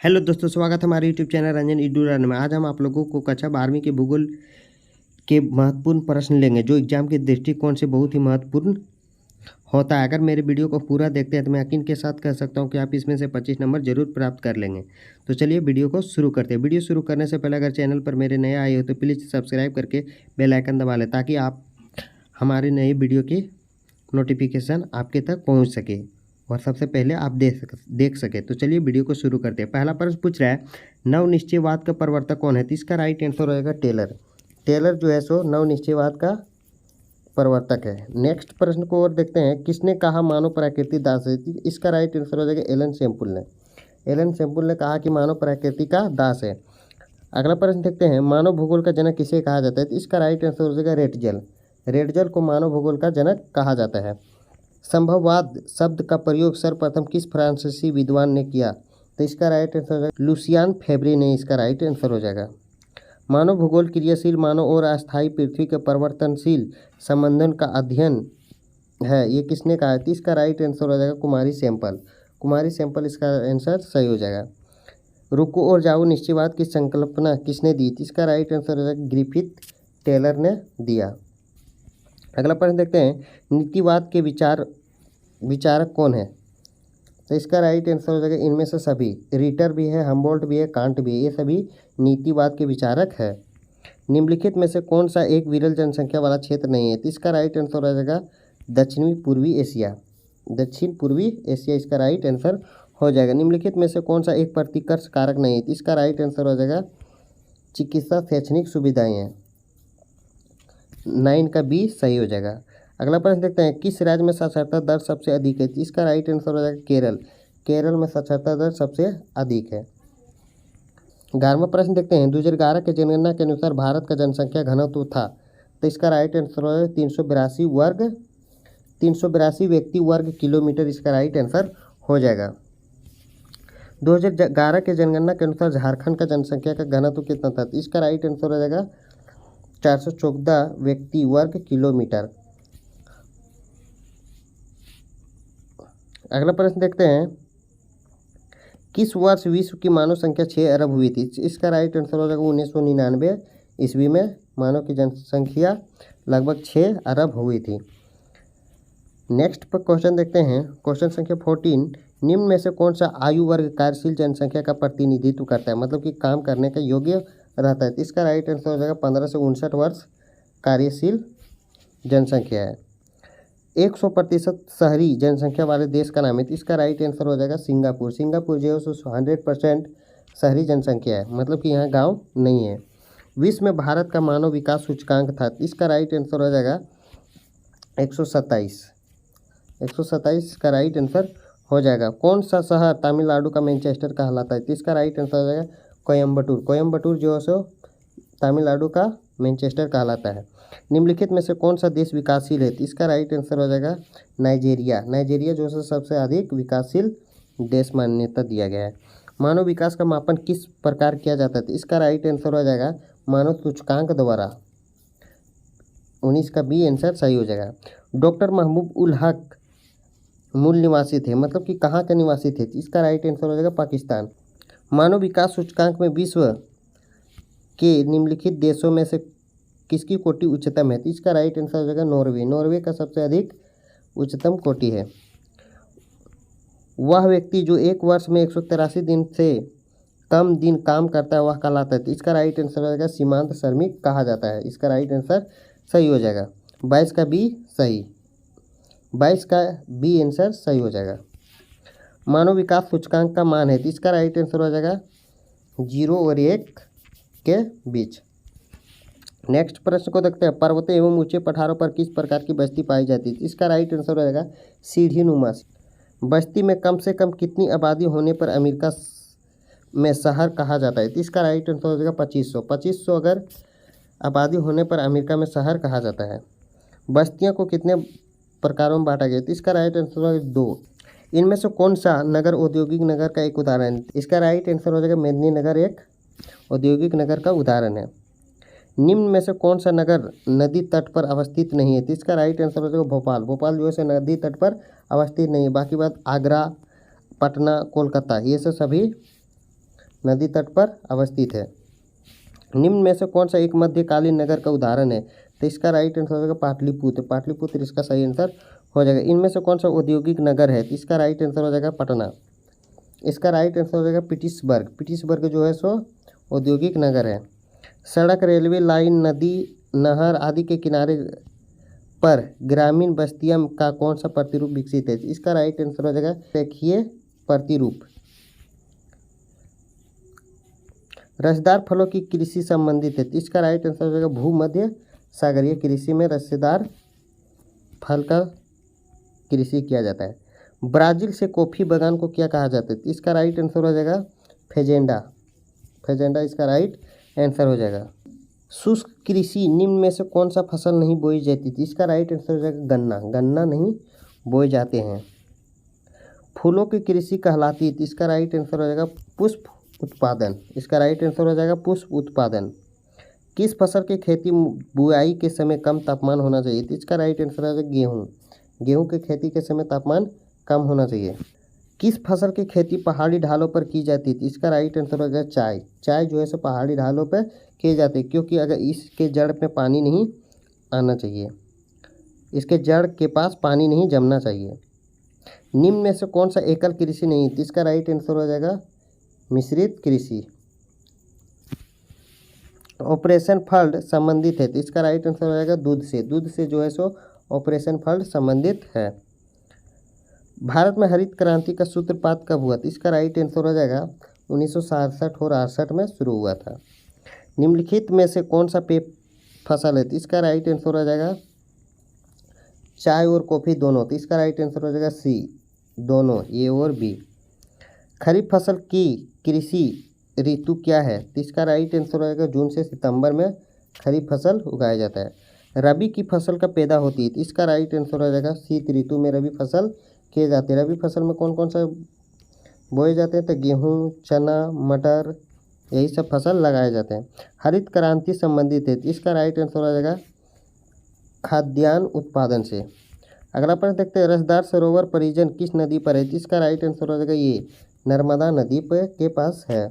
Hello दोस्तों, स्वागत है हमारे यूट्यूब चैनल रंजन ईडूरन में। आज हम आप लोगों को कक्षा 12वीं के भूगोल के महत्वपूर्ण प्रश्न लेंगे जो एग्जाम के दृष्टिकोण से बहुत ही महत्वपूर्ण होता है। अगर मेरे वीडियो को पूरा देखते हैं तो मैं यकीन के साथ कह सकता हूं कि आप इसमें से 25 नंबर जरूर प्राप्त कर लेंगे। तो चलिए वीडियो को शुरू करते हैं। वीडियो शुरू करने से पहले अगर चैनल पर मेरे नए आए हो तो प्लीज़ सब्सक्राइब करके बेल आइकन दबा लें ताकि आप हमारे नए वीडियो की नोटिफिकेशन आपके तक पहुँच सके और सबसे पहले आप देख सके। तो चलिए वीडियो को शुरू करते हैं। पहला प्रश्न पूछ रहा है, नवनिश्चयवाद का प्रवर्तक कौन है? तो इसका राइट आंसर हो जाएगा टेलर। टेलर जो है सो नवनिश्चयवाद का प्रवर्तक है। नेक्स्ट प्रश्न को और देखते हैं, किसने कहा मानव प्रकृति दास है? इसका राइट आंसर हो जाएगा एलन सेम्पुल ने। एलन सेम्पुल ने कहा कि मानव प्रकृति का दास है। अगला प्रश्न देखते हैं, मानव भूगोल का जनक किसे कहा जाता है? तो इसका राइट आंसर हो जाएगा रेटजल। रेटजल को मानव भूगोल का जनक कहा जाता है। संभववाद शब्द का प्रयोग सर्वप्रथम किस फ्रांसीसी विद्वान ने किया? तो इसका राइट आंसर हो जाएगा लुसियान फेब्रे ने। इसका राइट आंसर हो जाएगा। मानव भूगोल क्रियाशील मानव और अस्थायी पृथ्वी के परिवर्तनशील संबंधन का अध्ययन है, ये किसने कहा है? तो इसका राइट आंसर हो जाएगा कुमारी सैंपल। कुमारी सैंपल इसका आंसर सही हो जाएगा। रुको और जाओ निश्चयवाद की संकल्पना किसने दी? तो इसका राइट आंसर हो जाएगा ग्रिफिथ टेलर ने दिया। अगला प्रश्न देखते हैं, नीतिवाद के विचारक कौन है? तो इसका राइट आंसर हो जाएगा इनमें से सभी। रीटर भी है, हम्बोल्ट भी है, कांट भी है, ये सभी नीतिवाद के विचारक है। निम्नलिखित में से कौन सा एक विरल जनसंख्या वाला क्षेत्र नहीं है? तो इसका राइट आंसर हो जाएगा दक्षिणी पूर्वी एशिया। दक्षिण पूर्वी एशिया इसका राइट आंसर हो जाएगा। निम्नलिखित में से कौन सा एक प्रतिकर्ष कारक नहीं है? तो इसका राइट आंसर हो जाएगा चिकित्सा शैक्षणिक सुविधाएं हैं। 9 का बी सही हो जाएगा। अगला प्रश्न देखते हैं, किस राज्य में साक्षरता दर सबसे अधिक है? इसका राइट आंसर हो जाएगा केरल। केरल में साक्षरता दर सबसे अधिक है। 11वां प्रश्न देखते हैं, 2011 के जनगणना के अनुसार भारत का जनसंख्या घनत्व था। तो इसका राइट आंसर हो जाएगा 382 व्यक्ति वर्ग किलोमीटर। इसका राइट आंसर हो जाएगा। 2011 के जनगणना के अनुसार झारखंड का जनसंख्या का घनत्व कितना था? तो इसका राइट आंसर हो जाएगा 414 व्यक्ति वर्ग किलोमीटर। अगला प्रश्न देखते हैं, किस वर्ष विश्व की मानव संख्या 6 अरब हुई थी? इसका राइट आंसर हो जाएगा 1999 ईस्वी में मानव की जनसंख्या लगभग 6 अरब हुई थी। नेक्स्ट पर क्वेश्चन देखते हैं, क्वेश्चन संख्या 14, निम्न में से कौन सा आयु वर्ग कार्यशील जनसंख्या का प्रतिनिधित्व करता है, मतलब कि काम करने का योग्य रहता है? इसका राइट आंसर हो जाएगा 15 से 59 वर्ष कार्यशील जनसंख्या है। 100% शहरी जनसंख्या वाले देश का नाम है? तो इसका राइट आंसर हो जाएगा सिंगापुर। सिंगापुर जो है 100% शहरी जनसंख्या है, मतलब कि यहाँ गांव नहीं है। विश्व में भारत का मानव विकास सूचकांक था? तो इसका राइट आंसर हो जाएगा 127। 127 का राइट आंसर हो जाएगा। कौन सा शहर तमिलनाडु का मैनचेस्टर कहलाता है? तो इसका राइट आंसर हो जाएगा कोयम्बटूर। कोयम्बटूर जो है सो तमिलनाडु का मैनचेस्टर कहलाता है। निम्नलिखित में से कौन सा देश विकासशील है? तो इसका राइट आंसर हो जाएगा नाइजीरिया। नाइजीरिया जो है सबसे अधिक विकासशील देश मान्यता दिया गया है। मानव विकास का मापन किस प्रकार किया जाता है? तो इसका राइट आंसर हो जाएगा मानव सूचकांक द्वारा। 19 का बी आंसर सही हो जाएगा। डॉक्टर महबूब उल हक मूल निवासी थे, मतलब कि कहाँ के निवासी थे? तो इसका राइट आंसर हो जाएगा पाकिस्तान। मानव विकास सूचकांक में विश्व के निम्नलिखित देशों में से किसकी कोटि उच्चतम है? तो इसका राइट आंसर हो जाएगा नॉर्वे। नॉर्वे का सबसे अधिक उच्चतम कोटि है। वह व्यक्ति जो एक वर्ष में 183 दिन से कम दिन काम करता है वह कहलाता है? तो इसका राइट आंसर हो जाएगा सीमांत श्रमिक कहा जाता है। इसका राइट आंसर सही हो जाएगा। 22 का बी सही। 22 का बी आंसर सही हो जाएगा। मानव विकास सूचकांक का मान है? तो इसका राइट आंसर हो जाएगा 0 और 1 के बीच। नेक्स्ट प्रश्न को देखते हैं, पर्वतों एवं ऊंचे पठारों पर किस प्रकार की बस्ती पाई जाती है? इसका राइट आंसर हो जाएगा सीढ़ी नुमा। बस्ती में कम से कम कितनी आबादी होने पर अमेरिका में शहर कहा जाता है? तो इसका राइट आंसर हो जाएगा 2500। 2500 अगर आबादी होने पर अमेरिका में शहर कहा जाता है। बस्तियों को कितने प्रकारों में बांटा गया? तो इसका राइट आंसर हो जाएगा 2। इनमें से कौन सा नगर औद्योगिक नगर का एक उदाहरण है? इसका राइट आंसर हो जाएगा मेदिनीनगर एक औद्योगिक नगर का उदाहरण है। निम्न में से कौन सा नगर नदी तट पर अवस्थित नहीं है? तो इसका राइट आंसर हो जाएगा भोपाल। भोपाल जो है नदी तट पर अवस्थित नहीं है। बाकी बात आगरा, पटना, कोलकाता ये सब सभी नदी तट पर अवस्थित है। निम्न में से कौन सा एक मध्यकालीन नगर का उदाहरण है? तो इसका राइट आंसर हो जाएगा पाटलिपुत्र। पाटलिपुत्र इसका सही आंसर हो जाएगा। इनमें से कौन सा औद्योगिक नगर है? तो इसका राइट आंसर हो जाएगा पटना। इसका राइट आंसर हो जाएगा पिटिसबर्ग। पिटिसबर्ग जो है सो औद्योगिक नगर है। सड़क, रेलवे लाइन, नदी, नहर आदि के किनारे पर ग्रामीण बस्तियों का कौन सा प्रतिरूप विकसित है? इसका राइट आंसर हो जाएगा रेखीय प्रतिरूप। रसदार फलों की कृषि संबंधित है। इसका राइट आंसर हो जाएगा भूमध्य सागरीय कृषि में रसदार फल का कृषि किया जाता है। ब्राजील से कॉफ़ी बागान को क्या कहा जाता है? इसका राइट आंसर हो जाएगा फेजेंडा। फेजेंडा इसका राइट आंसर हो जाएगा। शुष्क कृषि निम्न में से कौन सा फसल नहीं बोई जाती थी? इसका राइट आंसर हो जाएगा गन्ना। गन्ना नहीं बोए जाते हैं। फूलों की कृषि कहलाती है। इसका राइट आंसर हो जाएगा पुष्प उत्पादन। इसका राइट आंसर हो जाएगा पुष्प उत्पादन। किस फसल की खेती बुआई के समय कम तापमान होना चाहिए? तो इसका राइट आंसर हो जाएगा गेहूँ। गेहूँ की खेती के समय तापमान कम होना चाहिए। किस फसल की खेती पहाड़ी ढालों पर की जाती थी? इसका राइट आंसर हो जाएगा चाय। चाय जो है सो पहाड़ी ढालों पर किए जाते हैं, क्योंकि अगर इसके जड़ में पानी नहीं आना चाहिए, इसके जड़ के पास पानी नहीं जमना चाहिए। निम्न में से कौन सा एकल कृषि नहीं? तो इसका राइट आंसर हो जाएगा मिश्रित कृषि। ऑपरेशन फ्लड संबंधित है। तो इसका राइट आंसर हो जाएगा दूध से। दूध से जो है सो ऑपरेशन फ्लड संबंधित है। भारत में हरित क्रांति का सूत्रपात कब हुआ? तो इसका राइट आंसर हो जाएगा 1967 और 68 में शुरू हुआ था। निम्नलिखित में से कौन सा पेय फसल है? तो इसका राइट आंसर हो जाएगा चाय और कॉफ़ी दोनों। तो इसका राइट आंसर हो जाएगा सी, दोनों, ए और बी। खरीफ फसल की कृषि ऋतु क्या है? तो इसका राइट आंसर हो जाएगा जून से सितंबर में खरीफ फसल उगाया जाता है। रबी की फसल का पैदा होती है। तो इसका राइट आंसर हो जाएगा शीत ऋतु में रबी फसल किए जाते हैं। रबी फसल में कौन कौन सा बोए जाते हैं? तो गेहूँ, चना, मटर, यही सब फसल लगाए जाते हैं। हरित क्रांति संबंधित है। तो इसका राइट आंसर हो जाएगा खाद्यान्न उत्पादन से। अगला प्रश्न देखते हैं, रसदार सरोवर परियोजना किस नदी पर है? तो इसका राइट आंसर हो जाएगा ये नर्मदा नदी पर के पास है।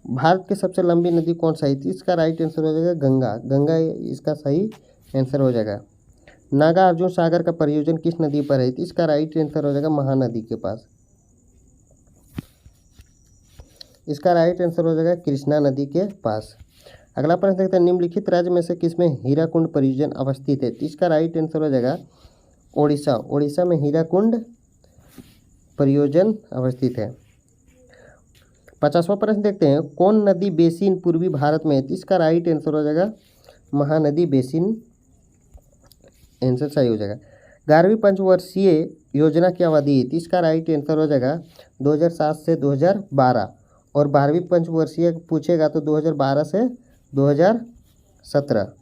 भारत की सबसे लंबी नदी कौन सा है? तो इसका राइट आंसर हो जाएगा गंगा। गंगा इसका सही आंसर हो जाएगा। नागार्जुन सागर का परियोजना किस नदी पर है? तो इसका राइट आंसर हो जाएगा महानदी के पास। इसका राइट आंसर हो जाएगा कृष्णा नदी के पास। अगला प्रश्न देखते हैं, निम्नलिखित राज्य में से किसमें हीराकुंड परियोजना अवस्थित है? तो इसका राइट आंसर हो जाएगा ओडिशा। ओडिशा में हीराकुंड परियोजना अवस्थित है। 50वां प्रश्न देखते हैं, कौन नदी बेसिन पूर्वी भारत में है? तो इसका राइट आंसर हो जाएगा महानदी बेसिन, आंसर सही हो जाएगा। 11वीं पंचवर्षीय योजना की अवधि है। तो इसका राइट आंसर हो जाएगा 2007 से 2012, और 12वीं पंचवर्षीय पूछेगा तो 2012 से 2017।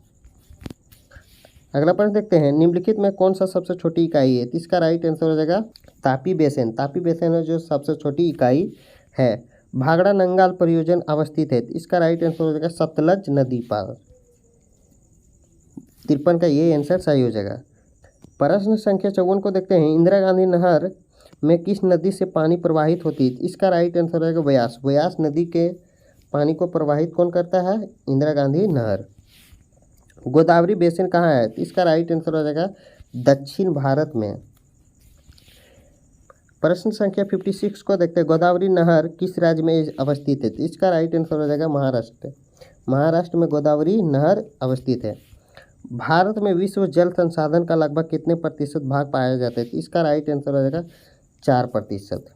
अगला प्रश्न देखते हैं, निम्नलिखित में कौन सा सबसे छोटी इकाई है? तो इसका राइट आंसर हो जाएगा तापी बेसिन। तापी बेसिन है जो सबसे छोटी इकाई है। भाखड़ा नंगाल परियोजना अवस्थित है। तो इसका राइट आंसर हो जाएगा सतलज नदी पर। 53 का ये आंसर सही हो जाएगा। प्रश्न संख्या 54 को देखते हैं, इंदिरा गांधी नहर में किस नदी से पानी प्रवाहित होती है? इसका राइट आंसर हो जाएगा व्यास। व्यास नदी के पानी को प्रवाहित कौन करता है? इंदिरा गांधी नहर। गोदावरी बेसिन कहाँ है? तो इसका राइट आंसर हो जाएगा दक्षिण भारत में। प्रश्न संख्या 56 को देखते हैं, गोदावरी नहर किस राज्य में अवस्थित है? तो इसका राइट आंसर हो जाएगा महाराष्ट्र। महाराष्ट्र में गोदावरी नहर अवस्थित है। भारत में विश्व जल संसाधन का लगभग कितने प्रतिशत भाग पाया जाता है? तो इसका राइट आंसर हो जाएगा 4%।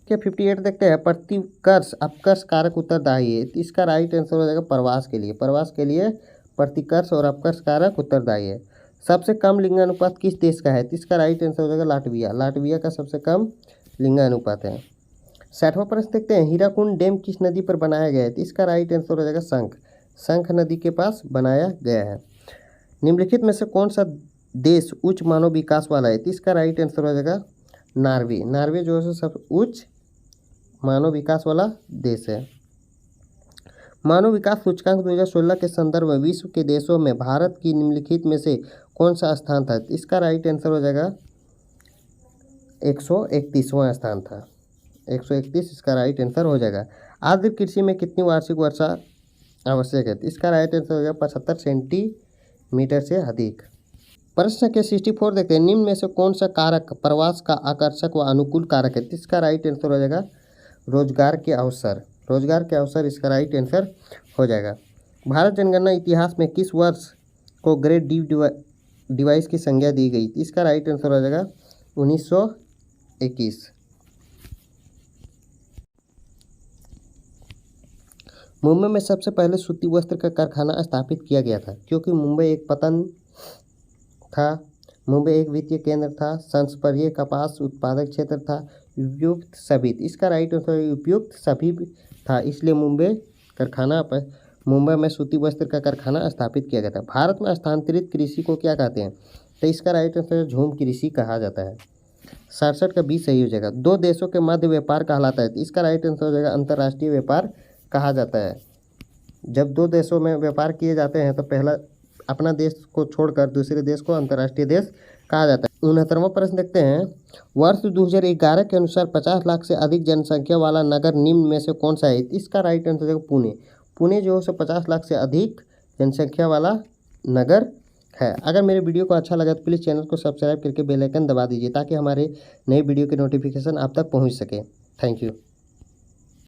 क्या 58 देखते हैं, प्रतिकर्ष अपकर्ष कारक उत्तरदायी है? तो इसका राइट आंसर हो जाएगा प्रवास के लिए। प्रवास के लिए प्रतिकर्ष और अपकर्ष कारक उत्तरदायी है। सबसे कम लिंगानुपात किस देश का है? तो इसका राइट आंसर हो जाएगा लाटविया। लाटविया का सबसे कम लिंगानुपात है। 60वां प्रश्न देखते हैं, हीराकुंड डैम किस नदी पर बनाया गया है? तो इसका राइट आंसर हो जाएगा शंख। शंख नदी के पास बनाया गया है। निम्नलिखित में से कौन सा देश उच्च मानव विकास वाला है? तो इसका राइट आंसर हो जाएगा नॉर्वे। नॉर्वे जो है सब उच्च मानव विकास वाला देश है। मानव विकास सूचकांक 2016 के संदर्भ में विश्व के देशों में भारत की निम्नलिखित में से कौन सा स्थान था? तो इसका राइट आंसर हो जाएगा 131वां स्थान था। 131 इसका राइट आंसर हो जाएगा। आर्द्र कृषि में कितनी वार्षिक वर्षा आवश्यक है? इसका राइट आंसर हो जाएगा 75 सेंटीमीटर से अधिक। प्रश्न संख्या 64 देखते हैं, निम्न में से कौन सा कारक प्रवास का आकर्षक व अनुकूल कारक है? इसका राइट आंसर हो जाएगा रोजगार के अवसर। रोजगार के अवसर इसका राइट आंसर हो जाएगा। भारत जनगणना इतिहास में किस वर्ष को ग्रेट डिवाइस की संज्ञा दी गई? इसका राइट आंसर हो जाएगा 1921। मुंबई में सबसे पहले सूती वस्त्र का कारखाना स्थापित किया गया था, क्योंकि मुंबई एक पतन था, मुंबई एक वित्तीय केंद्र था, संस्पर्शीय कपास उत्पादक क्षेत्र था, उपयुक्त सभी। इसका राइट आंसर उपयुक्त सभी था, इसलिए मुंबई में सूती वस्त्र का कारखाना स्थापित किया गया था। भारत में स्थानांतरित कृषि को क्या कहते हैं? तो इसका राइट आंसर झूम कृषि कहा जाता है। 67 का 20 सही हो जाएगा। दो देशों के मध्य व्यापार कहलाता है? इसका राइट आंसर हो जाएगा अंतर्राष्ट्रीय व्यापार कहा जाता है। जब दो देशों में व्यापार किए जाते हैं तो पहला अपना देश को छोड़कर दूसरे देश को अंतर्राष्ट्रीय देश कहा जाता है। 69वां प्रश्न देखते हैं, वर्ष 2011 के अनुसार 50 लाख से अधिक जनसंख्या वाला नगर निम्न में से कौन सा है? इसका राइट आंसर है पुणे। पुणे जो है 50 लाख से अधिक जनसंख्या वाला नगर है। अगर मेरे वीडियो को अच्छा लगा तो प्लीज़ चैनल को सब्सक्राइब करके बेल आइकन दबा दीजिए, ताकि हमारे नए वीडियो के नोटिफिकेशन आप तक पहुँच सके। Thank you.